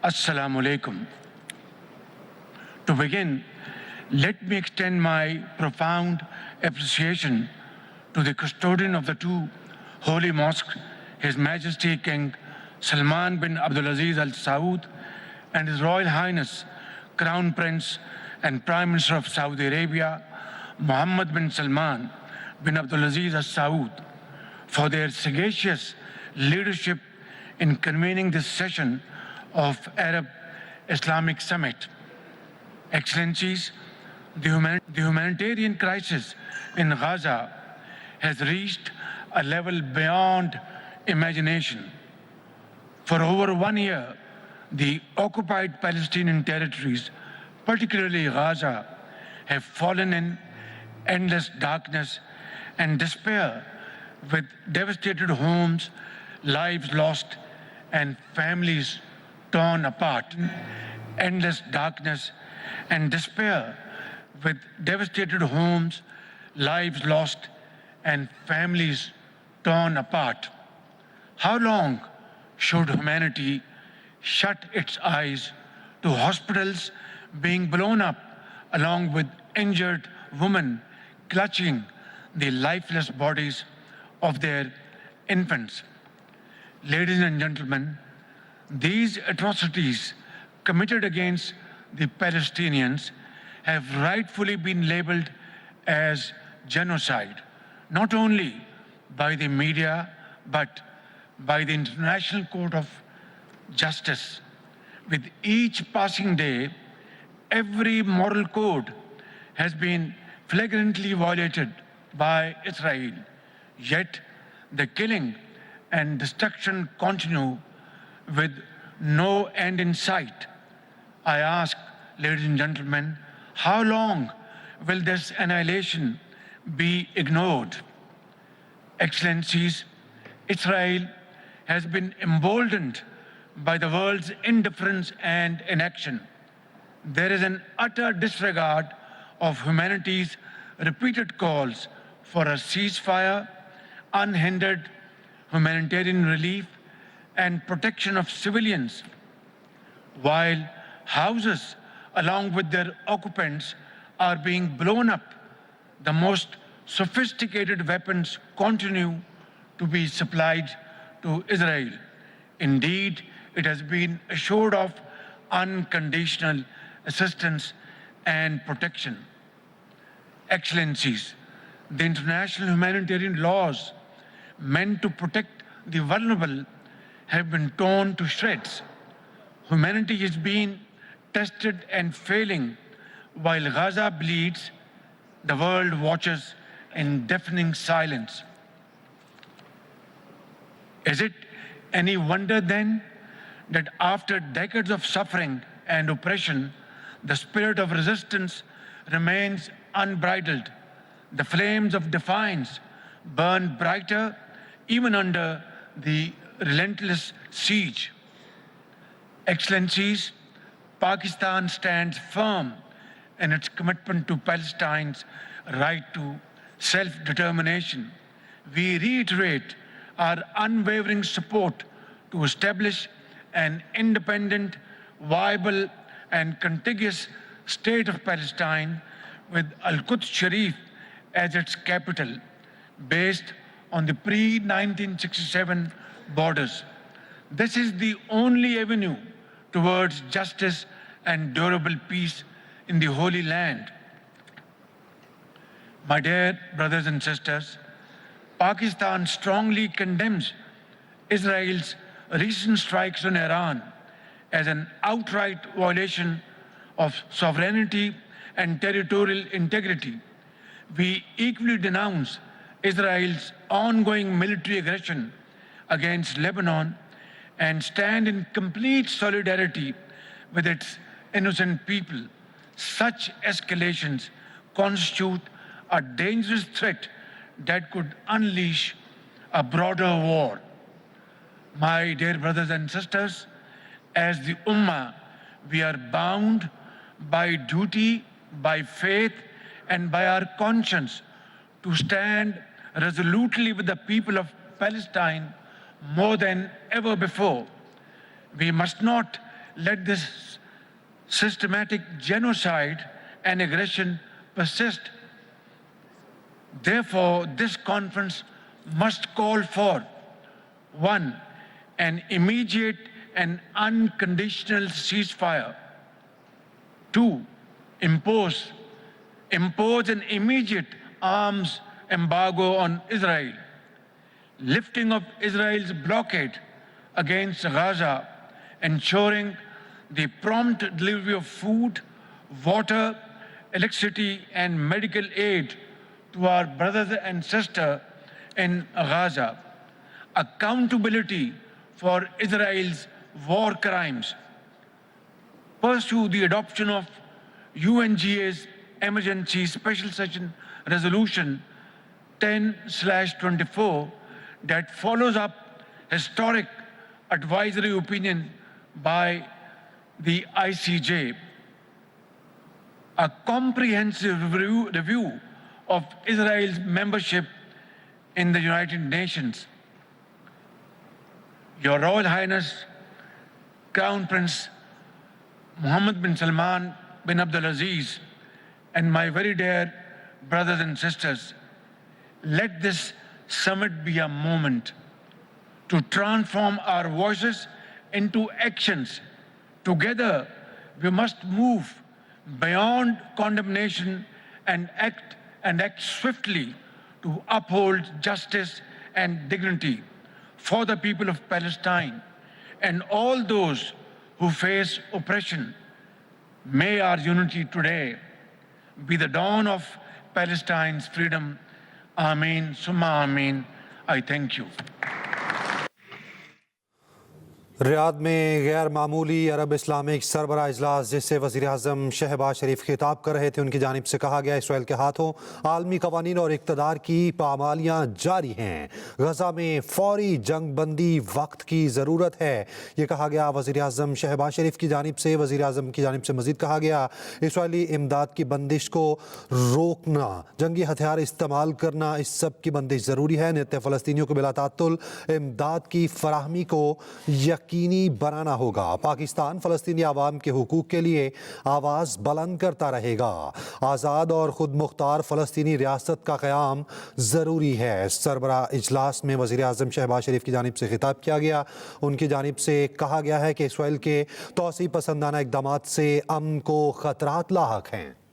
Assalamu alaikum. To begin, let me extend my profound appreciation to the custodian of the two holy mosques, His Majesty King Salman bin Abdulaziz Al Saud, and His Royal Highness Crown Prince and Prime Minister of Saudi Arabia, Mohammed bin Salman bin Abdulaziz Al Saud, for their sagacious leadership in convening this session of Arab-Islamic Summit. Excellencies, the humanitarian crisis in Gaza has reached a level beyond imagination. For over 1 year, the occupied Palestinian territories, particularly Gaza, have fallen in endless darkness and despair, with devastated homes, lives lost, and families torn apart. Endless darkness and despair, with devastated homes, lives lost, and families torn apart. How long should humanity shut its eyes to hospitals being blown up, along with injured women clutching the lifeless bodies of their infants? Ladies and gentlemen, these atrocities committed against the Palestinians have rightfully been labeled as genocide, not only by the media, but by the International Court of Justice. With each passing day, every moral code has been flagrantly violated by Israel, yet the killing and destruction continue with no end in sight. I ask, ladies and gentlemen, how long will this annihilation be ignored? Excellencies, Israel has been emboldened by the world's indifference and inaction. There is an utter disregard of humanity's repeated calls for a ceasefire, unhindered humanitarian relief, and protection of civilians, while houses, along with their occupants, are being blown up. The most sophisticated weapons continue to be supplied to Israel. Indeed, it has been assured of unconditional assistance and protection. Excellencies, the international humanitarian laws meant to protect the vulnerable have been torn to shreds. Humanity is being tested and failing. While Gaza bleeds, the world watches in deafening silence. Is it any wonder then that after decades of suffering and oppression, the spirit of resistance remains unbridled? The flames of defiance burn brighter even under the relentless siege. Excellencies, Pakistan stands firm in its commitment to Palestine's right to self-determination. We reiterate our unwavering support to establish an independent, viable, and contiguous state of Palestine with Al-Quds Sharif as its capital, based on the pre-1967 borders. This is the only avenue towards justice and durable peace in the Holy Land. My dear brothers and sisters, Pakistan strongly condemns Israel's recent strikes on Iran as an outright violation of sovereignty and territorial integrity. We equally denounce Israel's ongoing military aggression against Lebanon and stand in complete solidarity with its innocent people. Such escalations constitute a dangerous threat that could unleash a broader war. My dear brothers and sisters, as the Ummah, we are bound by duty, by faith, and by our conscience to stand resolutely with the people of Palestine more than ever before. We must not let this systematic genocide and aggression persist. Therefore, this conference must call for 1. An immediate and unconditional ceasefire. 2. Impose an immediate arms embargo on Israel. Lifting of Israel's blockade against Gaza, ensuring the prompt delivery of food, water, electricity, and medical aid to our brothers and sisters in Gaza. Accountability for Israel's war crimes. Pursue the adoption of UNGA's Emergency Special Session Resolution 10/24 that follows up historic advisory opinion by the ICJ. A comprehensive review of Israel's membership in the United Nations. Your Royal Highness, Crown Prince Mohammed bin Salman bin Abdulaziz, and my very dear brothers and sisters, let this summit be a moment to transform our voices into actions. Together, we must move beyond condemnation and act swiftly to uphold justice and dignity for the people of Palestine and all those who face oppression. May our unity today be the dawn of Palestine's freedom. Ameen, summa ameen. I thank you. Riyadh में गैर मामूली अरब Islamic सरबराह इजलास जिससे वज़ीर आज़म शहबाज शरीफ खिताब कर रहे थे, उनकी जानिब से कहा गया इसराइल के हाथों आलमी कवानीन और इक़्तिदार की पामालियाँ जारी हैं। गज़ा में फ़ौरी जंग बंदी वक्त की ज़रूरत है, ये कहा गया वज़ीर आज़म शहबाज शरीफ की जानिब से। वज़ीर आज़म की जानिब से मज़ीद कहा गया इसराइली इमदाद की बंदिश को रोकना, जंगी हथियार इस्तेमाल करना, इस सब की बंदिश ज़रूरी है। नित्य फ़लस्तीनियों को बिला तात्तुल इमदाद की फराहमी को यकीनी बनाना होगा। पाकिस्तान फ़लस्तीनी आवाम के हुकूक़ के लिए आवाज़ बुलंद करता रहेगा। आज़ाद और ख़ुद मुख्तार फ़लस्तीनी रियासत का क़याम ज़रूरी है। सरबराह इजलास में वज़ीर आज़म शहबाज शरीफ की जानिब से खिताब किया गया। उनकी जानिब से कहा गया है कि इसराइल के तौसीब पसंदाना इक़दामात से अमन को ख़तरात लाहक हैं।